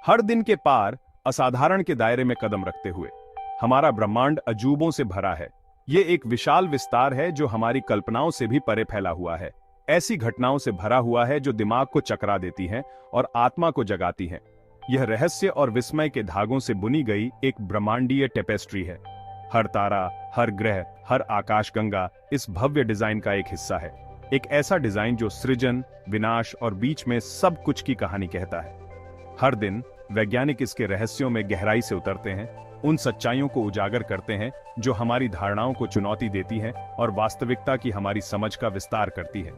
हर दिन के पार असाधारण के दायरे में कदम रखते हुए हमारा ब्रह्मांड अजूबों से भरा है। ये एक विशाल विस्तार है जो हमारी कल्पनाओं से भी परे फैला हुआ है। ऐसी घटनाओं से भरा हुआ है जो दिमाग को चकरा देती हैं और आत्मा को जगाती हैं। यह रहस्य और विस्मय के धागों से बुनी गई एक ब्रह्मांडीय टेपेस्ट्री है। हर तारा, हर ग्रह, हर आकाशगंगा इस भव्य डिजाइन का एक हिस्सा है। एक ऐसा डिजाइन जो सृजन, विनाश और बीच में सब कुछ की कहानी कहता है। हर दिन वैज्ञानिक इसके रहस्यों में गहराई से उतरते हैं, उन सच्चाइयों को उजागर करते हैं जो हमारी धारणाओं को चुनौती देती हैं और वास्तविकता की हमारी समझ का विस्तार करती है।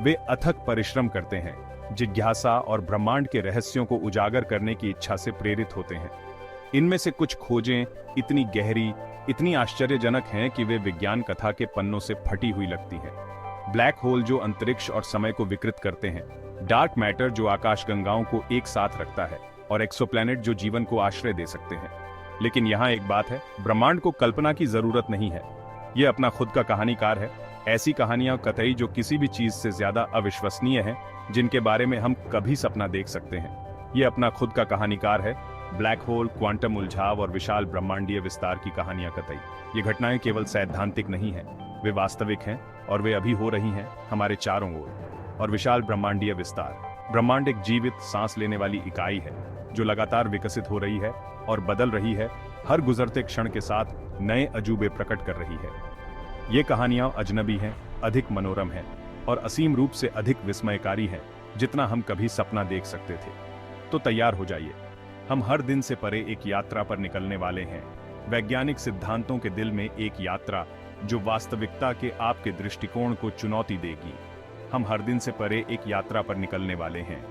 वे अथक परिश्रम करते हैं, जिज्ञासा और ब्रह्मांड के रहस्यों को उजागर करने की इच्छा से प्रेरित होते हैं। इनमें से कुछ खोजें इतनी गहरी, इतनी आश्चर्यजनक हैं कि वे विज्ञान कथा के पन्नों से फटी हुई लगती हैं। ब्लैक होल जो अंतरिक्ष और समय को विकृत करते हैं, डार्क मैटर जो आकाशगंगाओं को एक साथ रखता है, और एक्सोप्लैनेट जो जीवन को आश्रय दे सकते हैं। लेकिन यहाँ एक बात है, ब्रह्मांड को कल्पना की जरूरत नहीं है। यह अपना खुद का कहानीकार है। ऐसी कहानियां कतई जो किसी भी चीज से ज्यादा अविश्वसनीय हैं, जिनके बारे में हम कभी सपना देख सकते हैं। यह अपना खुद का कहानीकार है। ब्लैक होल, क्वांटम उलझाव और विशाल ब्रह्मांडीय विस्तार की कहानियां कतई। ये घटनाएं केवल सैद्धांतिक नहीं हैं, वे वास्तविक हैं और वे अभी हो रही हैं हमारे चारों ओर। और विशाल ब्रह्मांडीय विस्तार, ब्रह्मांड एक जीवित, सांस लेने वाली इकाई है जो लगातार विकसित हो रही है और बदल रही है। हर गुजरते क्षण के साथ नए अजूबे प्रकट कर रही है। ये कहानियां अजनबी हैं, अधिक मनोरम हैं और असीम रूप से अधिक विस्मयकारी हैं जितना हम कभी सपना देख सकते थे। तो तैयार हो जाइए, हम हर दिन से परे एक यात्रा पर निकलने वाले हैं। वैज्ञानिक सिद्धांतों के दिल में एक यात्रा जो वास्तविकता के आपके दृष्टिकोण को चुनौती देगी। हम हर दिन से परे एक यात्रा पर निकलने वाले हैं।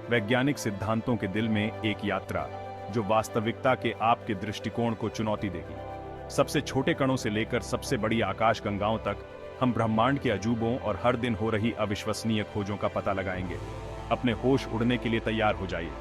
वैज्ञानिक सिद्धांतों के दिल में एक यात्रा जो वास्तविकता के आपके दृष्टिकोण को चुनौती देगी। सबसे छोटे कणों से लेकर सबसे बड़ी आकाशगंगाओं तक हम ब्रह्मांड के अजूबों और हर दिन हो रही अविश्वसनीय खोजों का पता लगाएंगे। अपने होश उड़ने के लिए तैयार हो जाइए।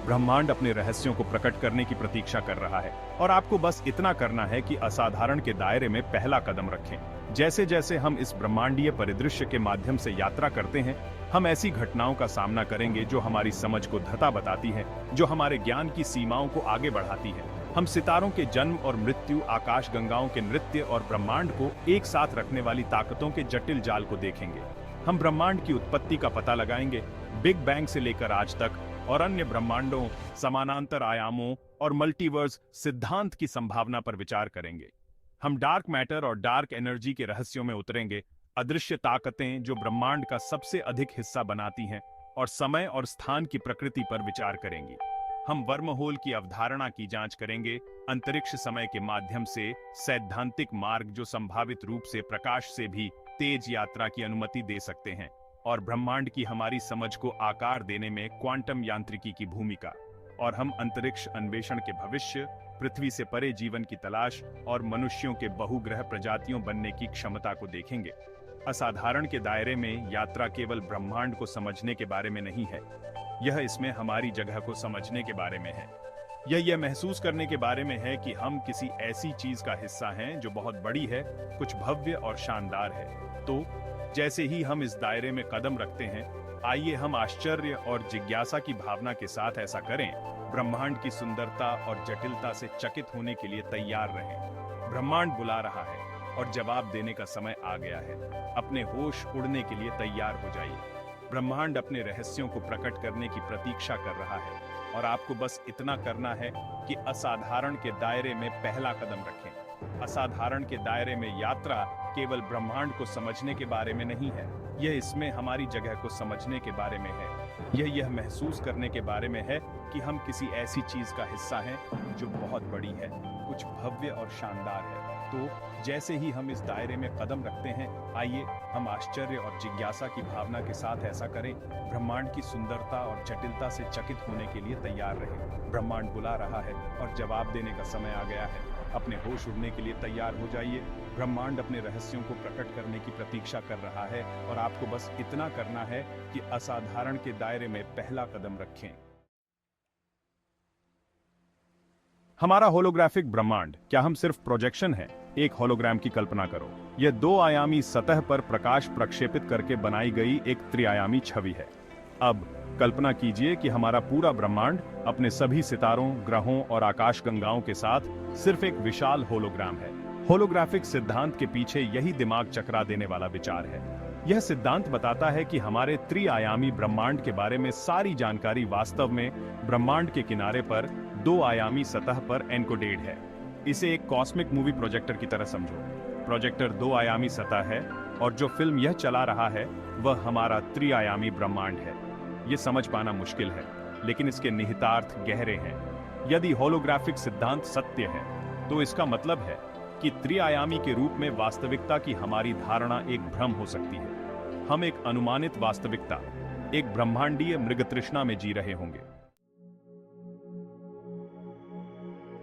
ब्रह्मांड अपने रहस्यों को प्रकट करने की प्रतीक्षा कर रहा है और आपको बस इतना करना है कि असाधारण के दायरे में पहला कदम रखें। जैसे जैसे हम इस ब्रह्मांडीय परिदृश्य के माध्यम से यात्रा करते हैं, हम ऐसी घटनाओं का सामना करेंगे जो हमारी समझ को धता बताती हैं, जो हमारे ज्ञान की सीमाओं को आगे बढ़ाती हैं। हम सितारों के जन्म और मृत्यु, आकाशगंगाओं के नृत्य और ब्रह्मांड को एक साथ रखने वाली ताकतों के जटिल जाल को देखेंगे। हम ब्रह्मांड की उत्पत्ति का पता लगाएंगे, बिग बैंग से लेकर आज तक, और अन्य ब्रह्मांडों, समानांतर आयामों और मल्टीवर्स सिद्धांत की संभावना पर विचार करेंगे। हम डार्क मैटर और डार्क एनर्जी के रहस्यों में उतरेंगे, अदृश्य ताकतें जो ब्रह्मांड का सबसे अधिक हिस्सा बनाती हैं, और समय और स्थान की प्रकृति पर विचार करेंगी। हम वर्महोल की अवधारणा की जांच करेंगे, अंतरिक्ष समय के माध्यम से सैद्धांतिक मार्ग जो संभावित रूप से प्रकाश से भी तेज यात्रा की अनुमति दे सकते हैं, और ब्रह्मांड की हमारी समझ को आकार देने में क्वांटम यांत्रिकी की भूमिका। और हम अंतरिक्ष अन्वेषण के भविष्य, पृथ्वी से परे जीवन की तलाश और मनुष्यों के बहुग्रह प्रजातियों बनने की क्षमता को देखेंगे। असाधारण के दायरे में यात्रा केवल ब्रह्मांड को समझने के बारे में नहीं है, यह इसमें हमारी जगह को समझने के बारे में है। यह महसूस करने के बारे में है कि हम किसी ऐसी चीज का हिस्सा हैं जो बहुत बड़ी है, कुछ भव्य और शानदार है। तो जैसे ही हम इस दायरे में कदम रखते हैं, आइए हम आश्चर्य और जिज्ञासा की भावना के साथ ऐसा करें। ब्रह्मांड की सुंदरता और जटिलता से चकित होने के लिए तैयार रहें। ब्रह्मांड बुला रहा है और जवाब देने का समय आ गया है। अपने होश उड़ने के लिए तैयार हो जाइए। ब्रह्मांड अपने रहस्यों को प्रकट करने की प्रतीक्षा कर रहा है और आपको बस इतना करना है कि असाधारण के दायरे में पहला कदम रखें। असाधारण के दायरे में यात्रा केवल ब्रह्मांड को समझने के बारे में नहीं है, यह इसमें हमारी जगह को समझने के बारे में है। यह महसूस करने के बारे में है कि हम किसी ऐसी चीज का हिस्सा हैं जो बहुत बड़ी है, कुछ भव्य और शानदार है। तो जैसे ही हम इस दायरे में कदम रखते हैं, आइए हम आश्चर्य और जिज्ञासा की भावना के साथ ऐसा करें। ब्रह्मांड की सुंदरता और जटिलता से चकित होने के लिए तैयार रहें। ब्रह्मांड बुला रहा है और जवाब देने का समय आ गया है। अपने होश उड़ने के लिए तैयार हो जाइए। ब्रह्मांड अपने रहस्यों को प्रकट करने की प्रतीक्षा कर रहा है और आपको बस इतना करना है कि असाधारण के दायरे में पहला कदम रखें। हमारा होलोग्राफिक ब्रह्मांड क्या हम सिर्फ प्रोजेक्शन है? एक होलोग्राम की कल्पना करो। यह 2 आयामी सतह पर प्रकाश प्रक्षेपित करके बनाई गई एक त्रिआयामी छवि है। अब कल्पना कीजिए कि हमारा पूरा ब्रह्मांड अपने सभी सितारों, ग्रहों और आकाशगंगाओं के साथ सिर्फ एक विशाल होलोग्राम है। होलोग्राफिक सिद्धांत के पीछे यही दिमाग चकरा देने वाला विचार है। यह सिद्धांत बताता है कि हमारे त्रिआयामी ब्रह्मांड के बारे में सारी जानकारी वास्तव में ब्रह्मांड के किनारे पर दो आयामी सतह पर एन्कोडेड है। इसे एक कॉस्मिक मूवी प्रोजेक्टर की तरह समझो। प्रोजेक्टर दो आयामी सतह है और जो फिल्म यह चला रहा है वह हमारा त्रिआयामी ब्रह्मांड है। यह समझ पाना मुश्किल है, लेकिन इसके निहितार्थ गहरे हैं। यदि होलोग्राफिक सिद्धांत सत्य है तो इसका मतलब है कि त्रिआयामी के रूप में वास्तविकता की हमारी धारणा एक भ्रम हो सकती है। हम एक अनुमानित वास्तविकता, एक ब्रह्मांडीय मृगतृष्णा में जी रहे होंगे।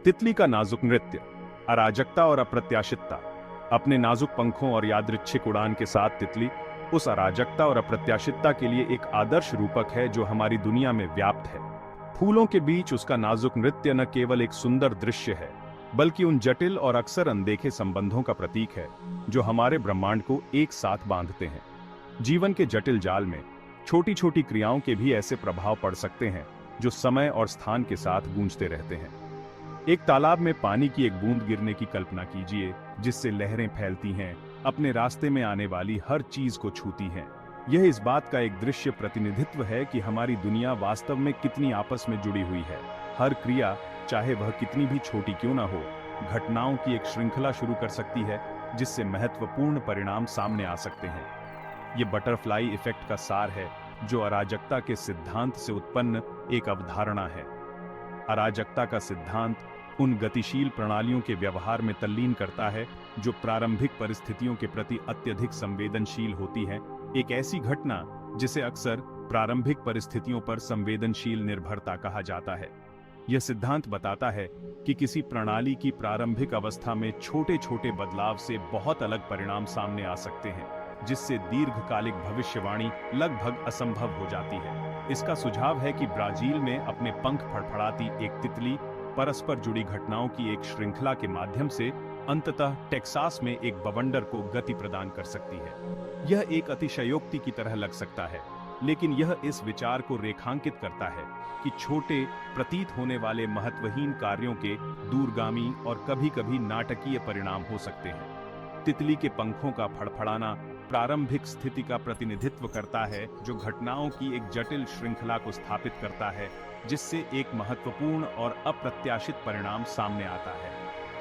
तितली का नाजुक नृत्य, अराजकता और अप्रत्याशितता। अपने नाजुक पंखों और यादृच्छिक उड़ान के साथ तितली उस अराजकता और अप्रत्याशितता के लिए एक आदर्श रूपक है जो हमारी दुनिया में व्याप्त है। फूलों के बीच उसका नाजुक नृत्य न केवल एक सुंदर दृश्य है, बल्कि उन जटिल और अक्सर अनदेखे संबंधों का प्रतीक है जो हमारे ब्रह्मांड को एक साथ बांधते हैं। जीवन के जटिल जाल में छोटी छोटी क्रियाओं के भी ऐसे प्रभाव पड़ सकते हैं जो समय और स्थान के साथ गूंजते रहते हैं। एक तालाब में पानी की एक बूंद गिरने की कल्पना कीजिए, जिससे लहरें फैलती हैं, अपने रास्ते में आने वाली हर चीज को छूती हैं। यह इस बात का एक दृश्य प्रतिनिधित्व है कि हमारी दुनिया वास्तव में कितनी आपस में जुड़ी हुई है। हर क्रिया, चाहे वह कितनी भी छोटी क्यों ना हो, घटनाओं की एक श्रृंखला शुरू कर सकती है जिससे महत्वपूर्ण परिणाम सामने आ सकते हैं। ये बटरफ्लाई इफेक्ट का सार है, जो अराजकता के सिद्धांत से उत्पन्न एक अवधारणा है। अराजकता का सिद्धांत उन गतिशील प्रणालियों के व्यवहार में तल्लीन करता है जो प्रारंभिक परिस्थितियों के प्रति अत्यधिक संवेदनशील होती हैं। एक ऐसी घटना जिसे अक्सर प्रारंभिक परिस्थितियों पर संवेदनशील निर्भरता कहा जाता है। यह सिद्धांत बताता है कि किसी प्रणाली की प्रारंभिक अवस्था में छोटे छोटे बदलाव से बहुत अलग परिणाम सामने आ सकते हैं, जिससे दीर्घकालिक भविष्यवाणी लगभग असंभव हो जाती है। इसका सुझाव है कि ब्राजील में अपने पंख फड़फड़ाती एक तितली परस्पर जुड़ी घटनाओं की एक श्रृंखला के माध्यम से अंततः टेक्सास में एक बवंडर को गति प्रदान कर सकती है। यह एक अतिशयोक्ति की तरह लग सकता है, लेकिन यह इस विचार को रेखांकित करता है कि छोटे प्रतीत होने वाले महत्वहीन कार्यों के दूरगामी और कभी-कभी नाटकीय परिणाम हो सकते हैं। तितली के पंखों का फड़फड़ाना प्रारंभिक स्थिति का प्रतिनिधित्व करता है, जो घटनाओं की एक जटिल श्रृंखला को स्थापित करता है, जिससे एक महत्वपूर्ण और अप्रत्याशित परिणाम सामने आता है।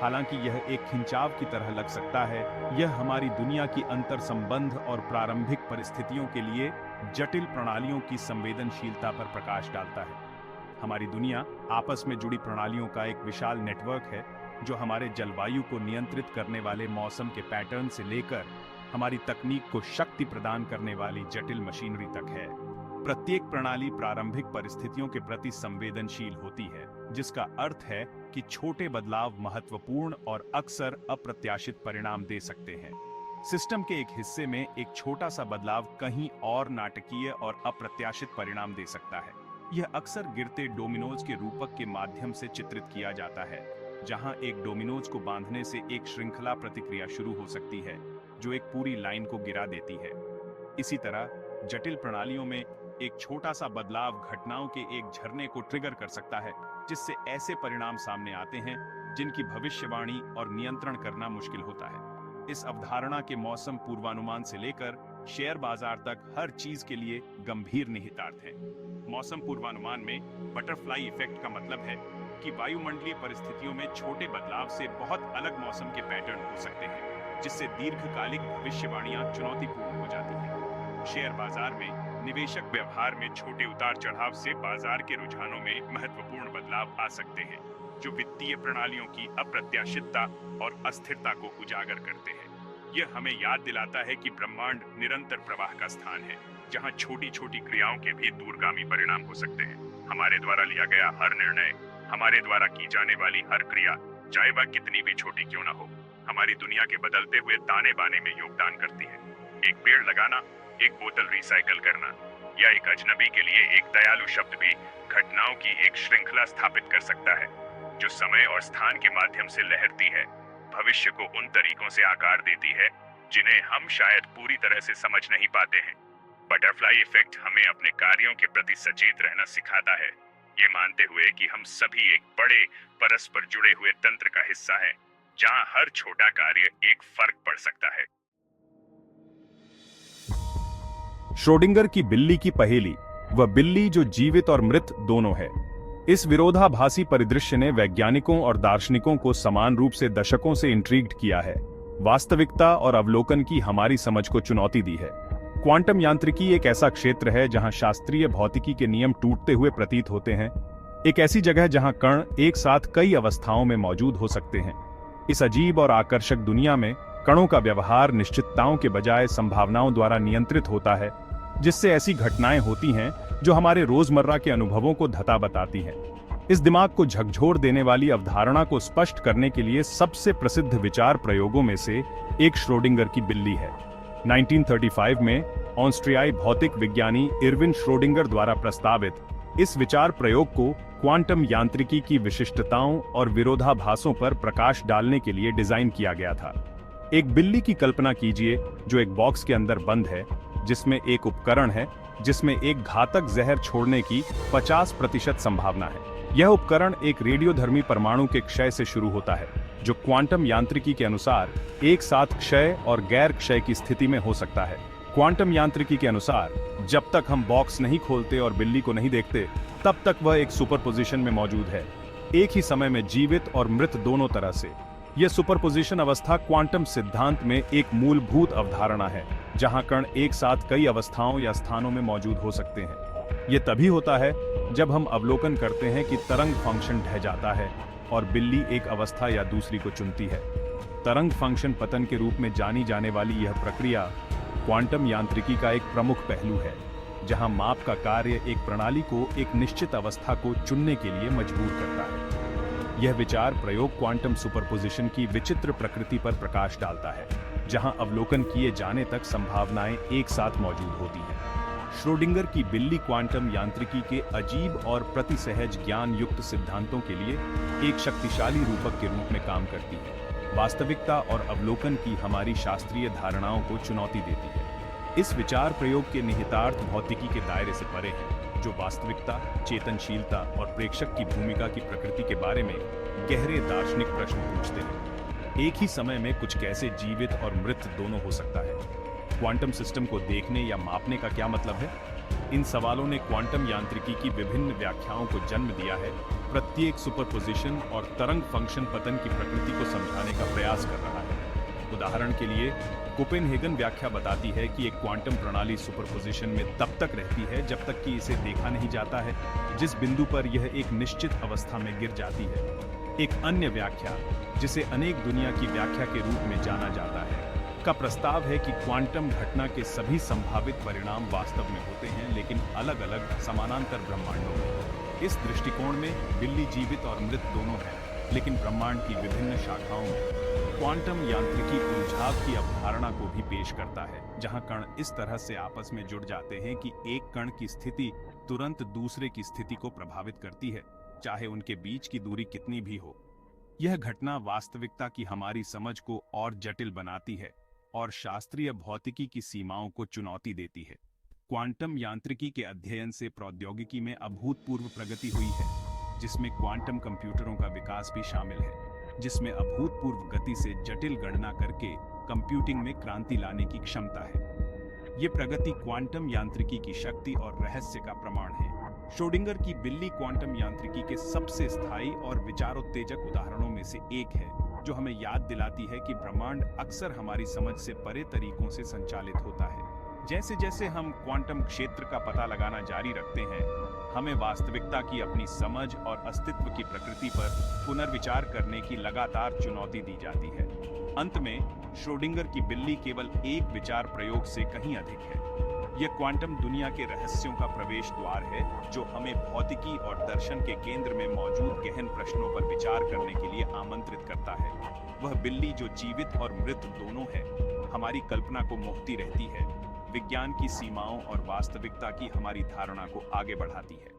हालांकि यह एक खिंचाव की तरह लग सकता है, यह हमारी दुनिया की अंतर संबंध और प्रारंभिक परिस्थितियों के लिए जटिल प्रणालियों की संवेदनशीलता पर प्रकाश डालता है। हमारी दुनिया आपस में जुड़ी प्रणालियों का एक विशाल नेटवर्क है, जो हमारे जलवायु को नियंत्रित करने वाले मौसम के पैटर्न से लेकर हमारी तकनीक को शक्ति प्रदान करने वाली जटिल मशीनरी तक है। प्रत्येक प्रणाली प्रारंभिक परिस्थितियों के प्रति संवेदनशील होती है, जिसका अर्थ है कि छोटे बदलाव महत्वपूर्ण और अक्सर अप्रत्याशित परिणाम दे सकते हैं। सिस्टम के एक हिस्से में एक छोटा सा बदलाव कहीं और नाटकीय और अप्रत्याशित परिणाम दे सकता है। यह अक्सर गिरते डोमिनोज के रूपक के माध्यम से चित्रित किया जाता है, जहां एक डोमिनोज को बांधने से एक श्रृंखला प्रतिक्रिया शुरू हो सकती है जो एक पूरी लाइन को गिरा देती है। इसी तरह जटिल प्रणालियों में एक छोटा सा बदलाव घटनाओं के एक झरने को ट्रिगर कर सकता है, जिससे ऐसे परिणाम सामने आते हैं जिनकी भविष्यवाणी और नियंत्रण करना मुश्किल होता है। इस अवधारणा के मौसम पूर्वानुमान से लेकर शेयर बाजार तक हर चीज के लिए गंभीर निहितार्थ है। मौसम पूर्वानुमान में बटरफ्लाई इफेक्ट का मतलब है कि वायुमंडलीय परिस्थितियों में छोटे बदलाव से बहुत अलग मौसम के पैटर्न हो सकते हैं, जिससे दीर्घकालिक भविष्यवाणियां चुनौतीपूर्ण हो जाती हैं। शेयर बाजार में निवेशक व्यवहार में छोटे उतार चढ़ाव से बाजार के रुझानों में महत्वपूर्ण बदलाव आ सकते हैं, जो वित्तीय प्रणालियों की अप्रत्याशितता और अस्थिरता को उजागर करते हैं। यह हमें याद दिलाता है कि ब्रह्मांड निरंतर प्रवाह का स्थान है, जहां छोटी छोटी क्रियाओं के भी दूरगामी परिणाम हो सकते हैं। हमारे द्वारा लिया गया हर निर्णय, हमारे द्वारा की जाने वाली हर क्रिया, चाहे वह कितनी भी छोटी क्यों न हो, हमारी दुनिया के बदलते हुए ताने बाने में योगदान करती है। एक पेड़ लगाना, एक बोतल रिसाइकल करना या एक अजनबी के लिए एक दयालु शब्द भी घटनाओं की एक श्रृंखला स्थापित कर सकता है, जो समय और स्थान के माध्यम से लहरती है, भविष्य को उन तरीकों से आकार देती है जिन्हें हम शायद पूरी तरह से समझ नहीं पाते हैं। बटरफ्लाई इफेक्ट हमें अपने कार्यों के प्रति सचेत रहना सिखाता है, ये मानते हुए कि हम सभी एक बड़े परस्पर जुड़े हुए तंत्र का हिस्सा हैं, जहां हर छोटा कार्य एक फर्क पड़ सकता है। श्रोडिंगर की बिल्ली की पहेली, वह बिल्ली जो जीवित और मृत दोनों है। इस विरोधाभासी परिदृश्य ने वैज्ञानिकों और दार्शनिकों को समान रूप से दशकों से इंट्रिग्ड किया है। वास्तविकता और अवलोकन की हमारी समझ को चुनौती दी है। क्वांटम यांत्रिकी एक ऐसा क्षेत्र है जहां शास्त्रीय भौतिकी के नियम टूटते हुए प्रतीत होते हैं, एक ऐसी जगह जहां कण एक साथ कई अवस्थाओं में मौजूद हो सकते हैं। इस अजीब और आकर्षक दुनिया में कणों का व्यवहार निश्चितताओं के बजाय संभावनाओं द्वारा नियंत्रित होता है, जिससे ऐसी घटनाएं होती हैं जो हमारे रोजमर्रा के अनुभवों को धता बताती हैं। इस दिमाग को झकझोर देने वाली अवधारणा को स्पष्ट करने के लिए सबसे प्रसिद्ध विचार प्रयोगों में से एक श्रोडिंगर की बिल्ली है। 1935 में ऑस्ट्रियाई भौतिक विज्ञानी इरविन श्रोडिंगर द्वारा प्रस्तावित इस विचार प्रयोग को क्वांटम यांत्रिकी की विशिष्टताओं और विरोधाभासों पर प्रकाश डालने के लिए डिजाइन किया गया था। एक बिल्ली की कल्पना कीजिए जो एक बॉक्स के अंदर बंद है, जिसमें एक उपकरण है जिसमें एक घातक जहर छोड़ने की 50% संभावना है। यह उपकरण एक रेडियोधर्मी परमाणु के क्षय से शुरू होता है, जो क्वांटम यांत्रिकी के अनुसार एक साथ क्षय और गैर क्षय की स्थिति में हो सकता है। क्वांटम यांत्रिकी के अनुसार जब तक हम बॉक्स नहीं खोलते और बिल्ली को नहीं देखते, तब तक वह एक सुपरपोजिशन में मौजूद है, एक ही समय में जीवित और मृत दोनों तरह से। यह सुपरपोजिशन अवस्था क्वांटम सिद्धांत में एक मूलभूत अवधारणा है, जहां कण एक साथ कई अवस्थाओं या स्थानों में मौजूद हो सकते हैं। यह तभी होता है जब हम अवलोकन करते हैं कि तरंग फंक्शन ढह जाता है और बिल्ली एक अवस्था या दूसरी को चुनती है। तरंग फंक्शन पतन के रूप में जानी जाने वाली यह प्रक्रिया क्वांटम यांत्रिकी का एक प्रमुख पहलू है, जहां माप का कार्य एक प्रणाली को एक निश्चित अवस्था को चुनने के लिए मजबूर करता है। यह विचार प्रयोग क्वांटम सुपरपोजिशन की विचित्र प्रकृति पर प्रकाश डालता है, जहां अवलोकन किए जाने तक संभावनाएं एक साथ मौजूद होती हैं। श्रोडिंगर की बिल्ली क्वांटम यांत्रिकी के अजीब और प्रतिसहज ज्ञान युक्त सिद्धांतों के लिए एक शक्तिशाली रूपक के रूप में काम करती है। वास्तविकता और अवलोकन की हमारी शास्त्रीय धारणाओं को चुनौती देती है। इस विचार प्रयोग के निहितार्थ भौतिकी के दायरे से परे हैं, जो वास्तविकता, चेतनशीलता और प्रेक्षक की भूमिका की प्रकृति के बारे में गहरे दार्शनिक प्रश्न पूछते हैं। एक ही समय में कुछ कैसे जीवित और मृत दोनों हो सकता है? क्वांटम सिस्टम को देखने या मापने का क्या मतलब है? इन सवालों ने क्वांटम यांत्रिकी की विभिन्न व्याख्याओं को जन्म दिया है। प्रत्येक सुपरपोजिशन और तरंग फंक्शन पतन की प्रकृति को समझाने का प्रयास कर रहा है। उदाहरण के लिए, कोपेनहेगन व्याख्या बताती है कि एक क्वांटम प्रणाली सुपरपोजिशन में तब तक रहती है जब तक कि इसे देखा नहीं जाता है, जिस बिंदु पर यह एक निश्चित अवस्था में गिर जाती है। एक अन्य व्याख्या, जिसे अनेक दुनिया की व्याख्या के रूप में जाना जाता है, का प्रस्ताव है कि क्वांटम घटना के सभी संभावित परिणाम वास्तव में होते हैं, लेकिन अलग-अलग समानांतर ब्रह्मांडों में। इस दृष्टिकोण में बिल्ली जीवित और मृत दोनों है, लेकिन ब्रह्मांड की विभिन्न शाखाओं में। क्वांटम यांत्रिकी उलझाव की अवधारणा को भी पेश करता है, जहां कण इस तरह से आपस में जुड़ जाते हैं कि एक कण की स्थिति तुरंत दूसरे की स्थिति को प्रभावित करती है, चाहे उनके बीच की दूरी कितनी भी हो। यह घटना वास्तविकता की हमारी समझ को और जटिल बनाती है और शास्त्रीय भौतिकी की सीमाओं को चुनौती देती है। क्वांटम यांत्रिकी के अध्ययन से प्रौद्योगिकी में अभूतपूर्व प्रगति हुई है, जिसमें क्वांटम कंप्यूटरों का विकास भी शामिल है, जिसमें अभूतपूर्व गति से जटिल गणना करके कंप्यूटिंग में क्रांति लाने की क्षमता है। ये प्रगति क्वांटम यांत्रिकी की शक्ति और रहस्य का प्रमाण है। श्रोडिंगर की बिल्ली क्वांटम यांत्रिकी के सबसे स्थायी और विचारोत्तेजक उदाहरणों में से एक है, जो हमें याद दिलाती है कि ब्रह्मांड अक्सर हमारी समझ से परे तरीकों से संचालित होता है। जैसे जैसे हम क्वांटम क्षेत्र का पता लगाना जारी रखते हैं, हमें वास्तविकता की अपनी समझ और अस्तित्व की प्रकृति पर पुनर्विचार करने की लगातार चुनौती दी जाती है। अंत में, श्रोडिंगर की बिल्ली केवल एक विचार प्रयोग से कहीं अधिक है। यह क्वांटम दुनिया के रहस्यों का प्रवेश द्वार है, जो हमें भौतिकी और दर्शन के केंद्र में मौजूद गहन प्रश्नों पर विचार करने के लिए आमंत्रित करता है। वह बिल्ली जो जीवित और मृत दोनों है, हमारी कल्पना को मोहती रहती है, विज्ञान की सीमाओं और वास्तविकता की हमारी धारणा को आगे बढ़ाती है।